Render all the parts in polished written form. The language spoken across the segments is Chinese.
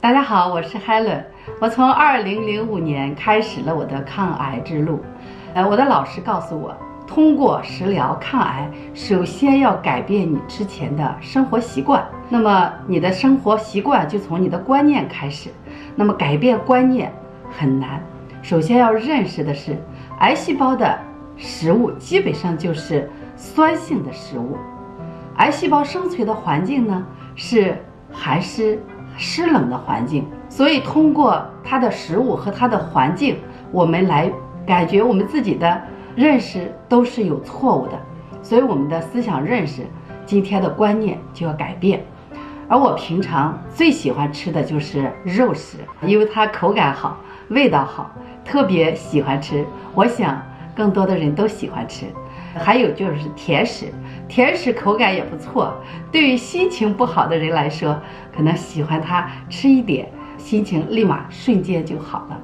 大家好，我是 Helen。我从2005年开始了我的抗癌之路。我的老师告诉我，通过食疗抗癌，首先要改变你之前的生活习惯。那么你的生活习惯就从你的观念开始。那么改变观念很难，首先要认识的是，癌细胞的食物基本上就是酸性的食物。癌细胞生存的环境呢是寒湿湿冷的环境，所以通过它的食物和它的环境，我们来感觉我们自己的认识都是有错误的，所以我们的思想认识今天的观念就要改变。而我平常最喜欢吃的就是肉食，因为它口感好，味道好，特别喜欢吃。我想更多的人都喜欢吃。还有就是甜食，甜食口感也不错，对于心情不好的人来说，可能喜欢它吃一点，心情立马瞬间就好了。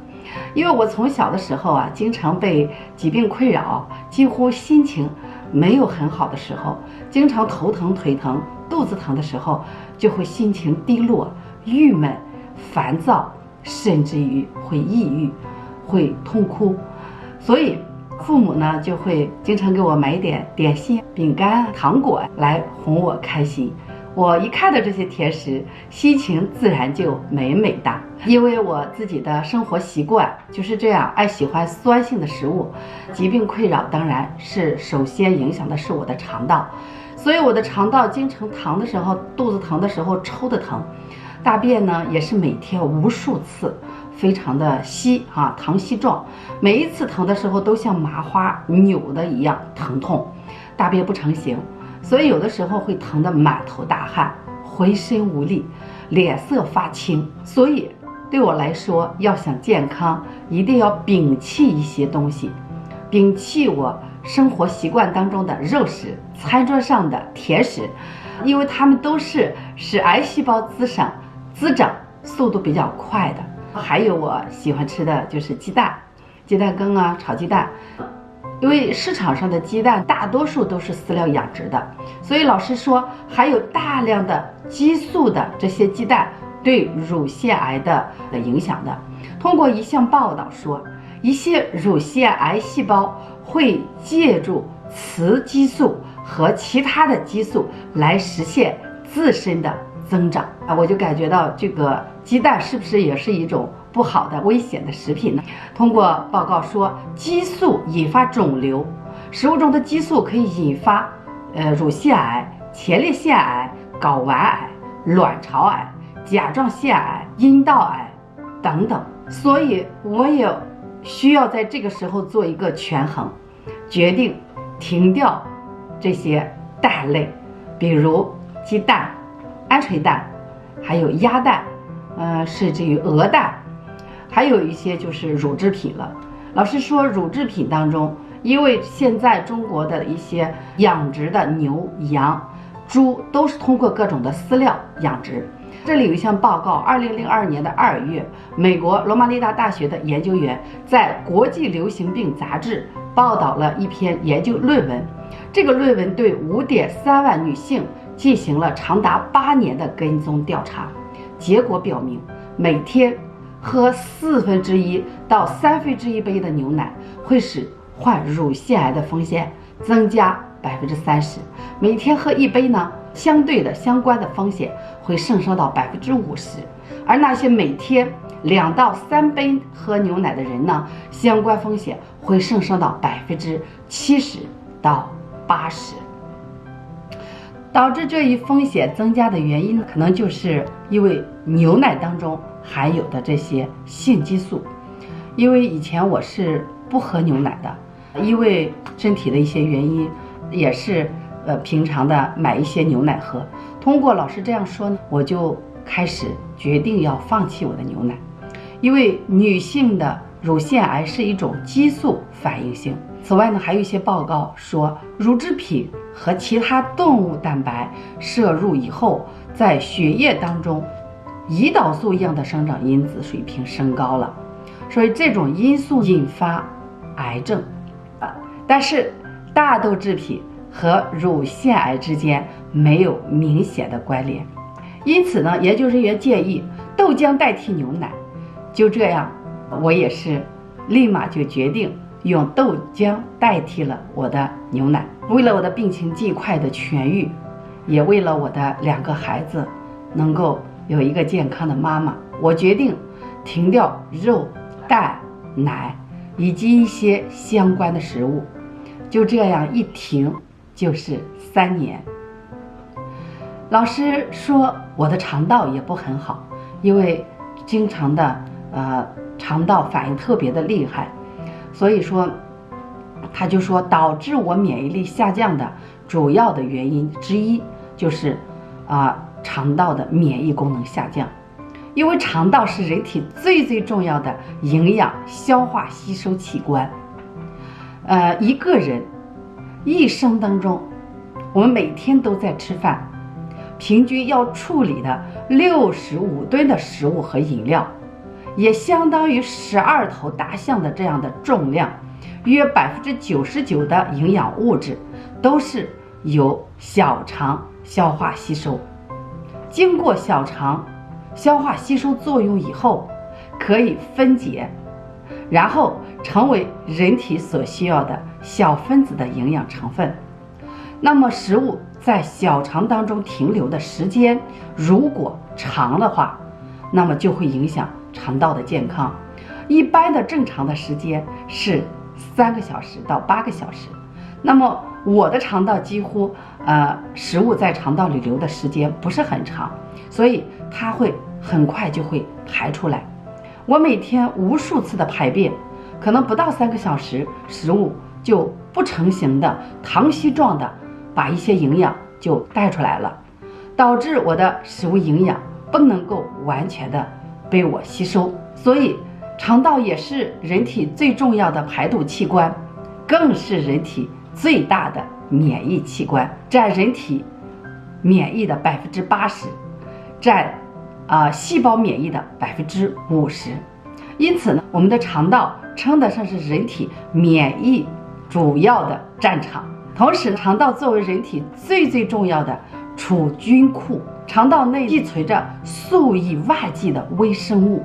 因为我从小的时候经常被疾病困扰，几乎心情没有很好的时候，经常头疼腿疼肚子疼的时候，就会心情低落郁闷烦躁，甚至于会抑郁会痛哭。所以父母呢就会经常给我买一点点心饼干糖果来哄我开心。我一看到这些甜食，心情自然就美美哒。因为我自己的生活习惯就是这样，爱喜欢酸性的食物。疾病困扰当然是首先影响的是我的肠道，所以我的肠道经常疼的时候，肚子疼的时候抽的疼，大便呢也是每天无数次，非常的稀糖稀状，每一次疼的时候都像麻花扭的一样疼痛，大便不成形，所以有的时候会疼得满头大汗，浑身无力，脸色发青。所以对我来说，要想健康，一定要摒弃一些东西，摒弃我生活习惯当中的肉食，餐桌上的甜食，因为它们都是使癌细胞滋长速度比较快的。还有我喜欢吃的就是鸡蛋羹炒鸡蛋。因为市场上的鸡蛋大多数都是饲料养殖的，所以老师说含有大量的激素的这些鸡蛋对乳腺癌的影响的。通过一项报道说，一些乳腺癌细胞会借助雌激素和其他的激素来实现自身的增长。我就感觉到这个鸡蛋是不是也是一种不好的危险的食品呢？通过报告说，激素引发肿瘤，食物中的激素可以引发乳腺癌、前列腺癌、睾丸癌、卵巢癌、甲状腺癌、阴道癌等等。所以我也需要在这个时候做一个权衡，决定停掉这些蛋类，比如鸡蛋、鹌鹑蛋，还有鸭蛋，甚至于鹅蛋，还有一些就是乳制品了。老师说，乳制品当中，因为现在中国的一些养殖的牛、羊、猪都是通过各种的饲料养殖。这里有一项报告，2002年2月，美国罗马尼达大学的研究员在国际流行病杂志报道了一篇研究论文。这个论文对5.3万女性进行了长达8年的跟踪调查，结果表明，每天喝1/4到1/3杯的牛奶会使患乳腺癌的风险增加30%。每天喝1杯呢，相对的相关的风险会上升到50%。而那些每天2到3杯喝牛奶的人呢，相关风险会上升到70%到80%。导致这一风险增加的原因，可能就是因为牛奶当中含有的这些性激素。因为以前我是不喝牛奶的，因为身体的一些原因，也是平常的买一些牛奶喝。通过老师这样说呢，我就开始决定要放弃我的牛奶。因为女性的乳腺癌是一种激素反应性。此外呢，还有一些报告说，乳制品和其他动物蛋白摄入以后，在血液当中，胰岛素一样的生长因子水平升高了，所以这种因素引发癌症。但是大豆制品和乳腺癌之间没有明显的关联。因此呢，研究人员建议豆浆代替牛奶。就这样，我也是立马就决定用豆浆代替了我的牛奶。为了我的病情尽快的痊愈，也为了我的2个孩子能够有一个健康的妈妈，我决定停掉肉、蛋、奶以及一些相关的食物。就这样一停就是3年。老师说我的肠道也不很好，因为经常的肠道反应特别的厉害，所以说他就说导致我免疫力下降的主要的原因之一就是肠道的免疫功能下降。因为肠道是人体最重要的营养消化吸收器官。一个人一生当中，我们每天都在吃饭，平均要处理的65吨的食物和饮料，也相当于12头大象的这样的重量，约99%的营养物质都是由小肠消化吸收，经过小肠消化吸收作用以后，可以分解，然后成为人体所需要的小分子的营养成分。那么食物在小肠当中停留的时间如果长的话，那么就会影响肠道的健康。一般的正常的时间是3个小时到8个小时，那么我的肠道几乎食物在肠道里留的时间不是很长，所以它会很快就会排出来。我每天无数次的排便，可能不到3个小时，食物就不成形的糖稀状的把一些营养就带出来了，导致我的食物营养不能够完全的被我吸收。所以肠道也是人体最重要的排毒器官，更是人体最大的免疫器官，占人体免疫的80%，占细胞免疫的50%。因此呢，我们的肠道称得上是人体免疫主要的战场。同时，肠道作为人体最重要的储菌库，肠道内寄存着数以万计的微生物，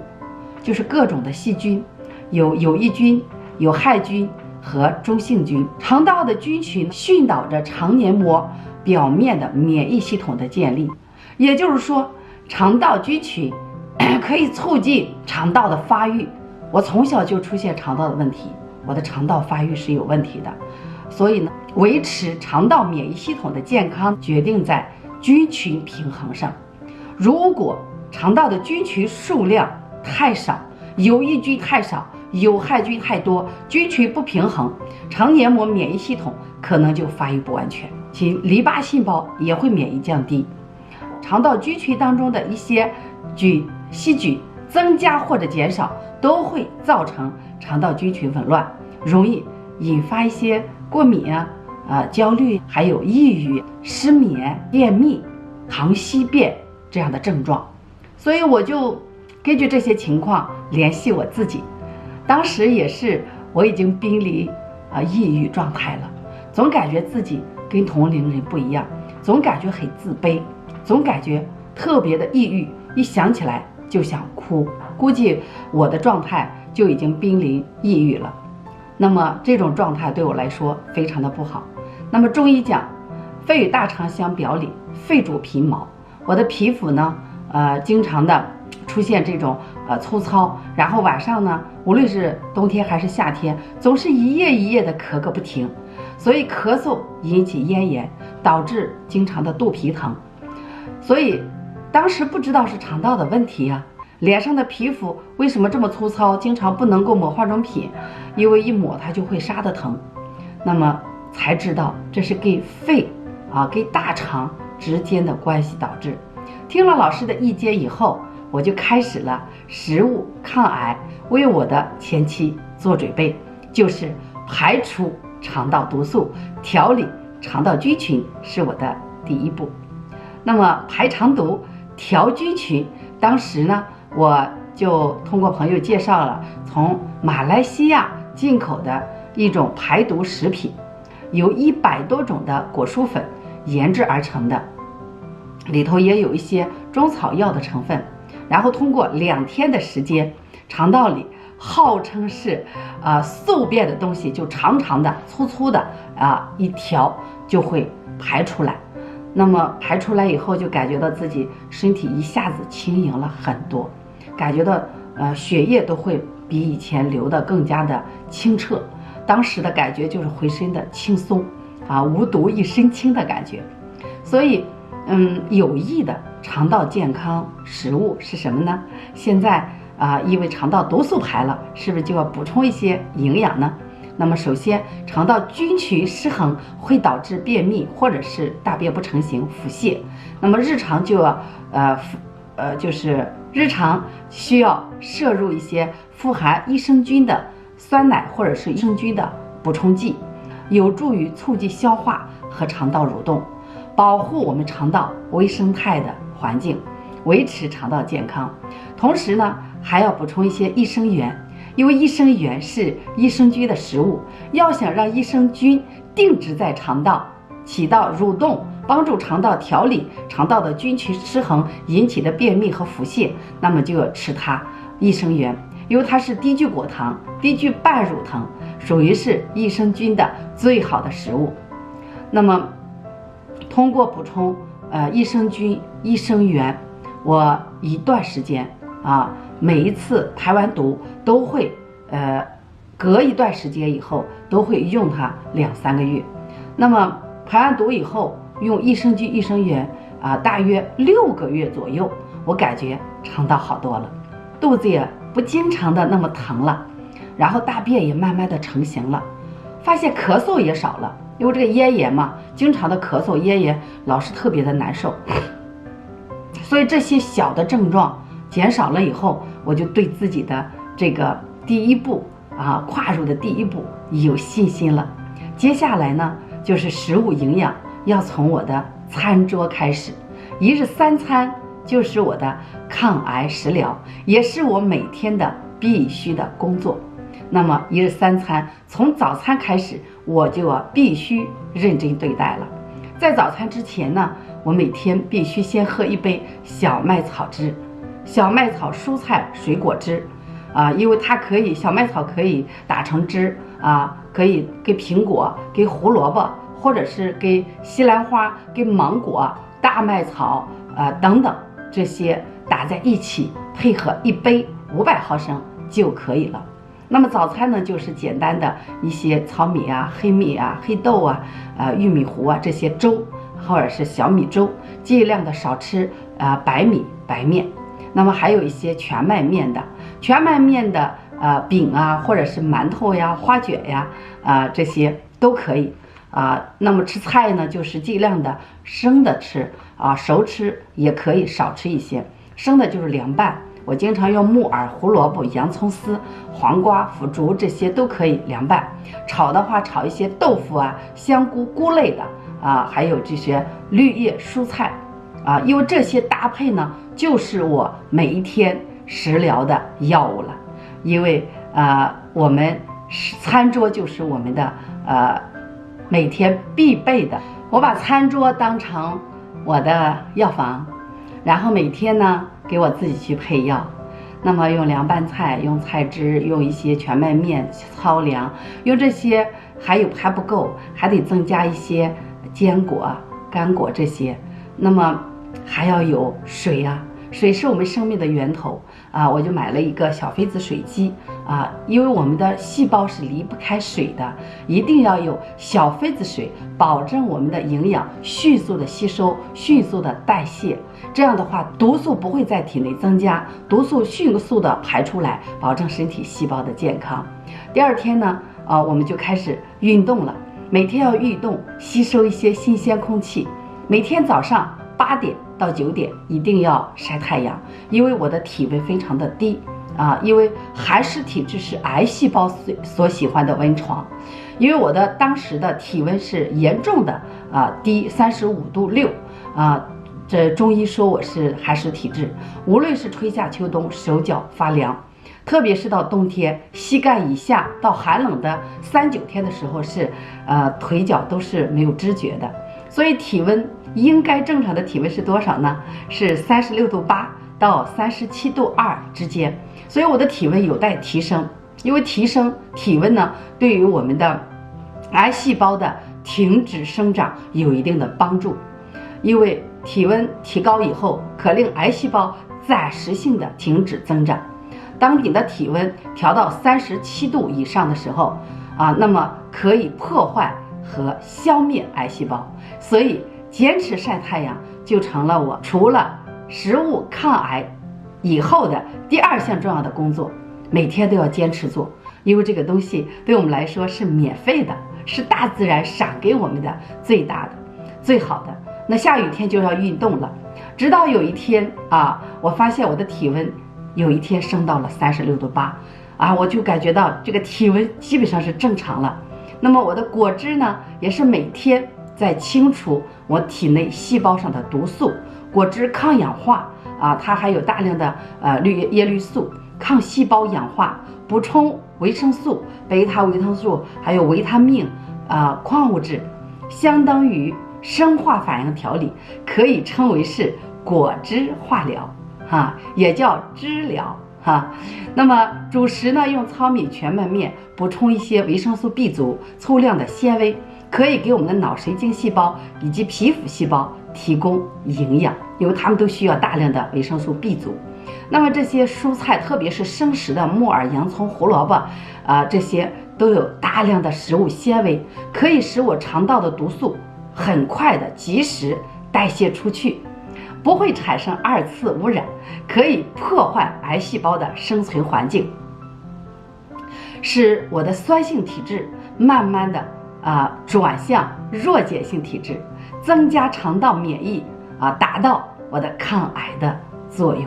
就是各种的细菌，有有益菌、有害菌和中性菌。肠道的菌群熏导着肠黏膜表面的免疫系统的建立，也就是说，肠道菌群可以促进肠道的发育。我从小就出现肠道的问题，我的肠道发育是有问题的，所以呢，维持肠道免疫系统的健康决定在菌群平衡上。如果肠道的菌群数量太少，有益菌太少，有害菌太多，菌群不平衡，肠黏膜免疫系统可能就发育不完全，其淋巴细胞也会免疫降低。肠道菌群当中的一些细菌增加或者减少，都会造成肠道菌群紊乱，容易引发一些过敏焦虑，还有抑郁、失眠、便秘、糖稀便这样的症状。所以我就根据这些情况联系我自己，当时也是我已经濒临抑郁状态了，总感觉自己跟同龄人不一样，总感觉很自卑，总感觉特别的抑郁，一想起来就想哭，估计我的状态就已经濒临抑郁了。那么这种状态对我来说非常的不好。那么中医讲，肺与大肠相表里，肺主皮毛。我的皮肤呢，经常的出现这种粗糙，然后晚上呢，无论是冬天还是夏天，总是一夜一夜的咳个不停，所以咳嗽引起咽炎，导致经常的肚皮疼。所以当时不知道是肠道的问题呀，脸上的皮肤为什么这么粗糙，经常不能够抹化妆品，因为一抹它就会杀得疼。那么才知道这是跟肺跟大肠之间的关系导致。听了老师的意见以后，我就开始了食物抗癌，为我的前期做准备，就是排除肠道毒素，调理肠道菌群是我的第一步。那么排肠毒、调菌群，当时呢，我就通过朋友介绍了从马来西亚进口的一种排毒食品，由100多种的果蔬粉研制而成的，里头也有一些中草药的成分，然后通过2天的时间，肠道里号称是宿便的东西就长长的、粗粗的一条就会排出来。那么排出来以后，就感觉到自己身体一下子轻盈了很多，感觉到血液都会比以前流得更加的清澈。当时的感觉就是浑身的轻松无毒一身轻的感觉。所以有益的肠道健康食物是什么呢？现在因为肠道毒素排了，是不是就要补充一些营养呢？那么首先，肠道菌群失衡会导致便秘或者是大便不成形、腹泻。那么日常就要就是日常需要摄入一些富含益生菌的酸奶或者是益生菌的补充剂，有助于促进消化和肠道蠕动，保护我们肠道微生态的环境，维持肠道健康。同时呢，还要补充一些益生元，因为益生元是益生菌的食物，要想让益生菌定植在肠道，起到蠕动，帮助肠道调理肠道的菌群失衡引起的便秘和腹泻，那么就要吃它益生元，因为它是低聚果糖、低聚半乳糖，属于是益生菌的最好的食物。那么通过补充益生菌、益生元，我一段时间每一次排完毒都会隔一段时间以后都会用它2-3个月。那么排完毒以后用益生菌、益生元大约6个月左右，我感觉肠道好多了，肚子也不经常的那么疼了，然后大便也慢慢的成型了，发现咳嗽也少了，因为这个咽炎嘛，经常的咳嗽咽炎老是特别的难受，所以这些小的症状减少了以后，我就对自己的这个第一步跨入的第一步有信心了。接下来呢，就是食物营养要从我的餐桌开始，一日3餐就是我的抗癌食疗，也是我每天的必须的工作。那么一日3餐，从早餐开始，我就必须认真对待了。在早餐之前呢，我每天必须先喝一杯小麦草汁，小麦草蔬菜水果汁因为它可以，小麦草可以打成汁可以给苹果、给胡萝卜，或者是给西兰花、给芒果、大麦草等等，这些打在一起，配合一杯500毫升就可以了。那么早餐呢，就是简单的一些糙米黑米黑豆玉米糊这些粥，或者是小米粥，尽量的少吃白米白面。那么还有一些全麦面的饼或者是馒头花卷这些都可以那么吃菜呢，就是尽量的生的吃熟吃也可以少吃一些，生的就是凉拌。我经常用木耳、胡萝卜、洋葱丝、黄瓜、腐竹这些都可以凉拌。炒的话，炒一些豆腐香菇、菇类的还有这些绿叶蔬菜因为这些搭配呢，就是我每一天食疗的药物了。因为我们餐桌就是我们的每天必备的，我把餐桌当成我的药房，然后每天呢给我自己去配药。那么用凉拌菜，用菜汁，用一些全麦面糙粮，用这些还不够，还得增加一些坚果、干果这些。那么还要有水水是我们生命的源头我就买了一个小分子水机因为我们的细胞是离不开水的，一定要有小分子水，保证我们的营养迅速的吸收，迅速的代谢。这样的话，毒素不会在体内增加，毒素迅速的排出来，保证身体细胞的健康。第二天呢我们就开始运动了，每天要运动，吸收一些新鲜空气。每天早上8点到9点一定要晒太阳，因为我的体温非常的低因为寒湿体质是癌细胞所喜欢的温床。因为我的当时的体温是严重的低35.6度这中医说我是寒湿体质，无论是春夏秋冬，手脚发凉，特别是到冬天，膝盖以下到寒冷的3、9天的时候是腿脚都是没有知觉的。所以体温应该正常的体温是多少呢？是36.8度到37度2之间，所以我的体温有待提升。因为提升体温呢，对于我们的癌细胞的停止生长有一定的帮助。因为体温提高以后，可令癌细胞暂时性的停止增长。当你的体温调到37度以上的时候那么可以破坏和消灭癌细胞。所以坚持晒太阳就成了我除了食物抗癌以后的第2项重要的工作，每天都要坚持做。因为这个东西对我们来说是免费的，是大自然赏给我们的最大的最好的。那下雨天就要运动了，直到有一天我发现我的体温有一天升到了36度8我就感觉到这个体温基本上是正常了。那么我的果汁呢，也是每天在清除我体内细胞上的毒素。果汁抗氧化它还有大量的叶绿素，抗细胞氧化，补充维生素、贝塔维生素，还有维他命矿物质，相当于生化反应调理，可以称为是果汁化疗也叫汁疗那么主食呢，用糙米全麦面补充一些维生素 B 族、粗量的纤维，可以给我们的脑神经细胞以及皮肤细胞提供营养，因为它们都需要大量的维生素 B 族。那么这些蔬菜，特别是生食的木耳、洋葱、胡萝卜这些都有大量的食物纤维，可以使我肠道的毒素很快的及时代谢出去，不会产生2次污染，可以破坏癌细胞的生存环境，使我的酸性体质慢慢的转向弱碱性体质，增加肠道免疫达到我的抗癌的作用。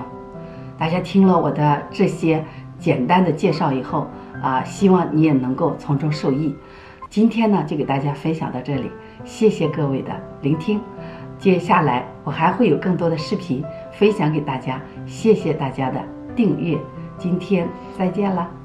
大家听了我的这些简单的介绍以后希望你也能够从中受益。今天呢就给大家分享到这里，谢谢各位的聆听。接下来我还会有更多的视频分享给大家，谢谢大家的订阅。今天再见了。